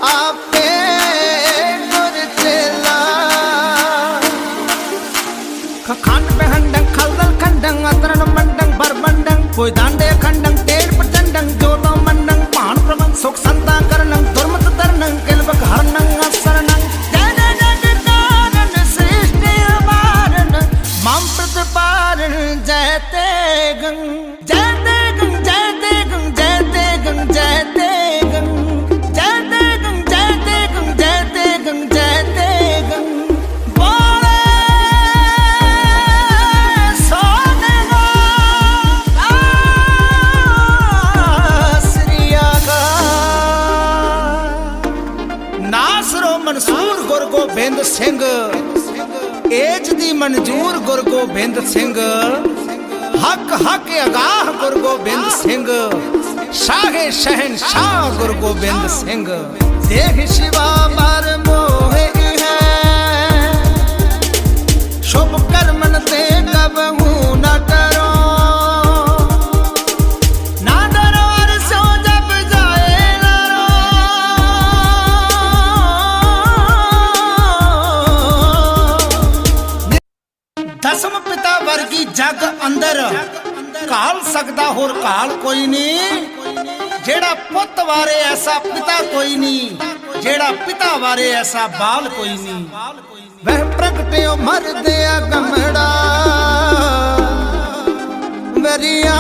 आपे गुर चेला खंड पे हंडंग खलदल खंडंग अतरन मंडंग बरबंडंग कोई दांडे खंडंग टेढ़ प्रचंडंग जोतो मंडंग पान प्रबंध सुख संता करनंग दुर्मत तरनंग किलबक हरनंग असरनंग जय जय जय कारण सृष्टि अपारण मम प्रतिपारण जय तेगं जय तेगं जय तेगं जय तेगं जय तेगं जय तेगं जय तेगं जय तेगं जय तेगं बोले सोनेगा श्रीयागा नासरो मंसूर गुरु गोबिंद सिंह एज दी मंजूर गुरु गोबिंद सिंह हक हक अगाह गुरु गोबिंद सिंह शाहे शहनशाह गुरु गोबिंद सिंह देह शिवा मर मोहे है शुभ कर्मन ते कबहू न डरो ना डरो और सो जब जाए लरो दसम पिता वर्गी जग अंदर काल सकदा होर काल कोई नहीं जेड़ा पुत वारे ऐसा पिता कोई नहीं जेड़ा पिता वारे ऐसा बाल कोई नहीं वह प्रगटियो मर दिया गमड़ा वरिया